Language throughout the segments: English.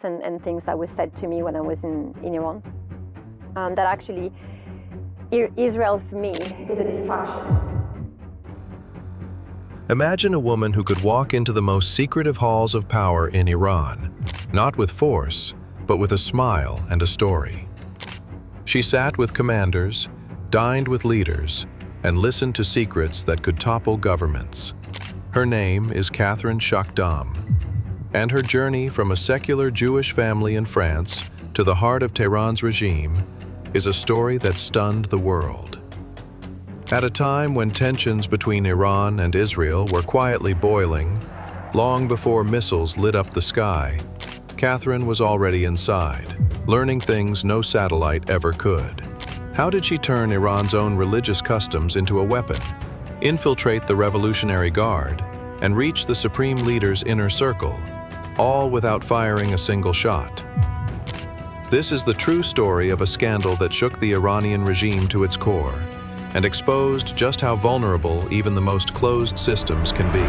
and things that were said to me when I was in Iran. That actually, Israel for me is a distraction. Imagine a woman who could walk into the most secretive halls of power in Iran, not with force, but with a smile and a story. She sat with commanders, dined with leaders, and listened to secrets that could topple governments. Her name is Katherine Shakdam, and her journey from a secular Jewish family in France to the heart of Tehran's regime is a story that stunned the world. At a time when tensions between Iran and Israel were quietly boiling, long before missiles lit up the sky, Katherine was already inside, learning things no satellite ever could. How did she turn Iran's own religious customs into a weapon, infiltrate the Revolutionary Guard, and reach the supreme leader's inner circle, all without firing a single shot? This is the true story of a scandal that shook the Iranian regime to its core and exposed just how vulnerable even the most closed systems can be.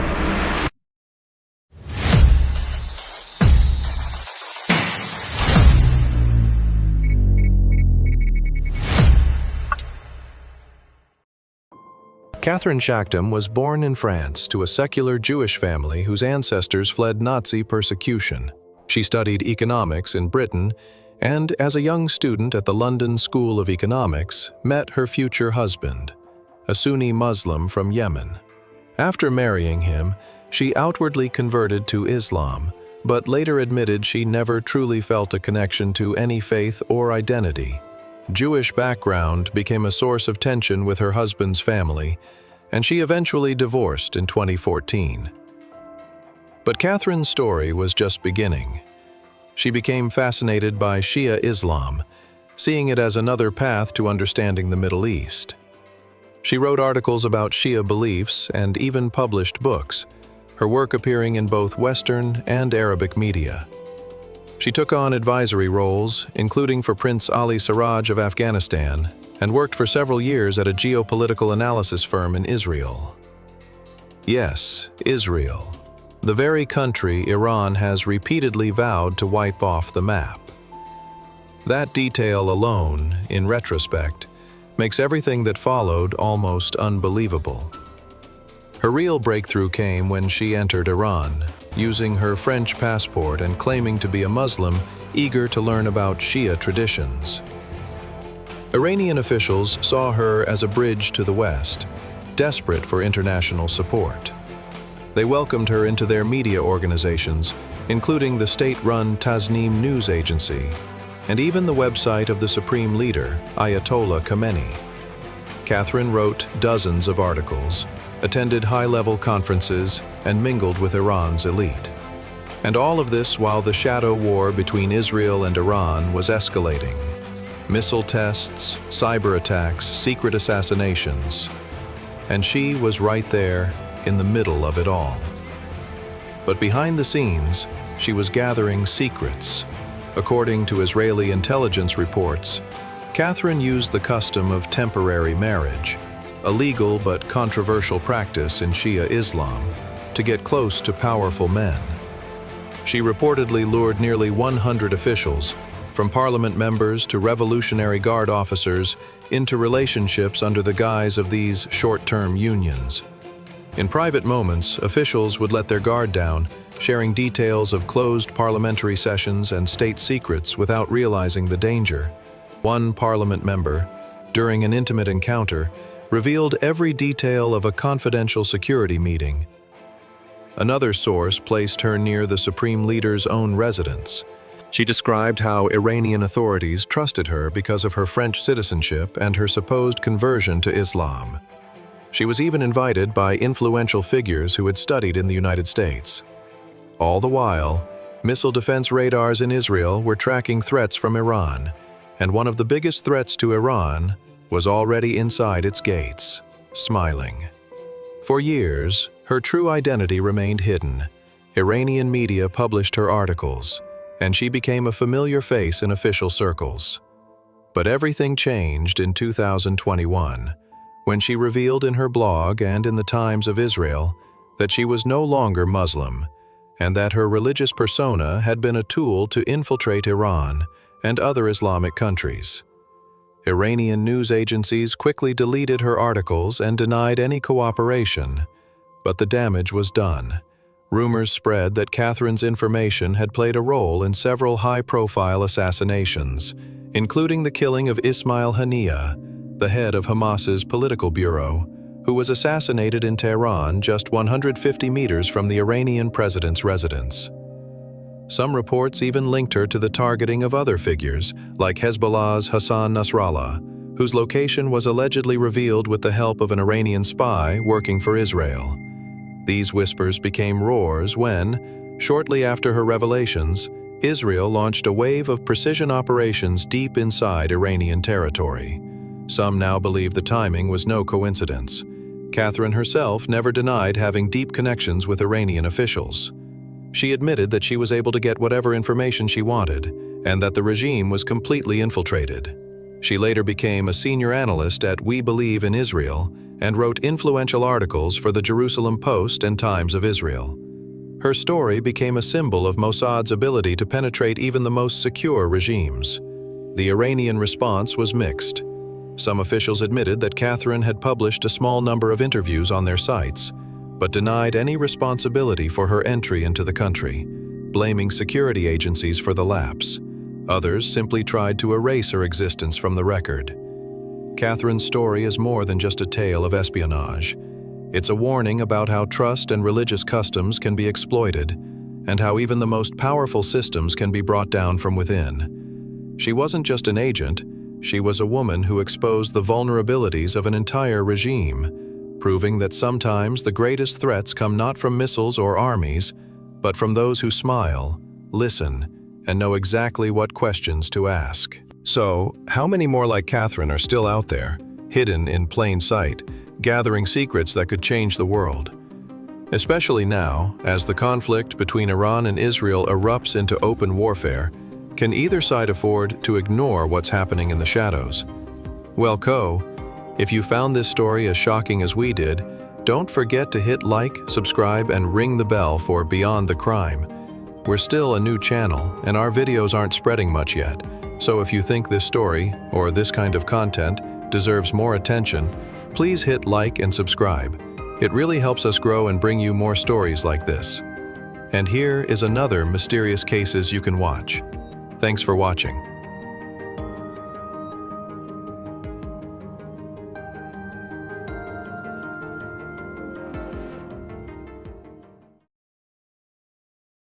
Katherine Shakdam was born in France to a secular Jewish family whose ancestors fled Nazi persecution. She studied economics in Britain and, as a young student at the London School of Economics, met her future husband, a Sunni Muslim from Yemen. After marrying him, she outwardly converted to Islam, but later admitted she never truly felt a connection to any faith or identity. Jewish background became a source of tension with her husband's family, and she eventually divorced in 2014. But Katherine's story was just beginning. She became fascinated by Shia Islam, seeing it as another path to understanding the Middle East. She wrote articles about Shia beliefs and even published books, her work appearing in both Western and Arabic media. She took on advisory roles, including for Prince Ali Siraj of Afghanistan, and worked for several years at a geopolitical analysis firm in Israel. Yes, Israel, the very country Iran has repeatedly vowed to wipe off the map. That detail alone, in retrospect, makes everything that followed almost unbelievable. Her real breakthrough came when she entered Iran, using her French passport and claiming to be a Muslim eager to learn about Shia traditions. Iranian officials saw her as a bridge to the West, desperate for international support. They welcomed her into their media organizations, including the state-run Tasnim news agency, and even the website of the supreme leader, Ayatollah Khamenei. Katherine wrote dozens of articles, attended high-level conferences, and mingled with Iran's elite. And all of this while the shadow war between Israel and Iran was escalating. Missile tests, cyber attacks, secret assassinations. And she was right there in the middle of it all. But behind the scenes, she was gathering secrets. According to Israeli intelligence reports, Katherine used the custom of temporary marriage, a legal but controversial practice in Shia Islam, to get close to powerful men. She reportedly lured nearly 100 officials, from parliament members to Revolutionary Guard officers, into relationships under the guise of these short-term unions. In private moments, officials would let their guard down, sharing details of closed parliamentary sessions and state secrets without realizing the danger. One parliament member, during an intimate encounter, revealed every detail of a confidential security meeting. Another source placed her near the supreme leader's own residence. She described how Iranian authorities trusted her because of her French citizenship and her supposed conversion to Islam. She was even invited by influential figures who had studied in the United States. All the while, missile defense radars in Israel were tracking threats from Iran, and one of the biggest threats to Iran was already inside its gates, smiling. For years, her true identity remained hidden. Iranian media published her articles, and she became a familiar face in official circles. But everything changed in 2021, when she revealed in her blog and in the Times of Israel that she was no longer Muslim, and that her religious persona had been a tool to infiltrate Iran and other Islamic countries. Iranian news agencies quickly deleted her articles and denied any cooperation, but the damage was done. Rumors spread that Katherine's information had played a role in several high-profile assassinations, including the killing of Ismail Haniyeh, the head of Hamas's political bureau, who was assassinated in Tehran just 150 meters from the Iranian president's residence. Some reports even linked her to the targeting of other figures, like Hezbollah's Hassan Nasrallah, whose location was allegedly revealed with the help of an Iranian spy working for Israel. These whispers became roars when, shortly after her revelations, Israel launched a wave of precision operations deep inside Iranian territory. Some now believe the timing was no coincidence. Katherine herself never denied having deep connections with Iranian officials. She admitted that she was able to get whatever information she wanted, and that the regime was completely infiltrated. She later became a senior analyst at We Believe in Israel and wrote influential articles for the Jerusalem Post and Times of Israel. Her story became a symbol of Mossad's ability to penetrate even the most secure regimes. The Iranian response was mixed. Some officials admitted that Katherine had published a small number of interviews on their sites, but denied any responsibility for her entry into the country, blaming security agencies for the lapse. Others simply tried to erase her existence from the record. Katherine's story is more than just a tale of espionage. It's a warning about how trust and religious customs can be exploited, and how even the most powerful systems can be brought down from within. She wasn't just an agent, she was a woman who exposed the vulnerabilities of an entire regime, proving that sometimes the greatest threats come not from missiles or armies, but from those who smile, listen, and know exactly what questions to ask. So, how many more like Katherine are still out there, hidden in plain sight, gathering secrets that could change the world? Especially now, as the conflict between Iran and Israel erupts into open warfare, can either side afford to ignore what's happening in the shadows? Well, if you found this story as shocking as we did, don't forget to hit like, subscribe, and ring the bell for Beyond the Crime. We're still a new channel, and our videos aren't spreading much yet, so if you think this story, or this kind of content, deserves more attention, please hit like and subscribe. It really helps us grow and bring you more stories like this. And here is another mysterious cases you can watch. Thanks for watching.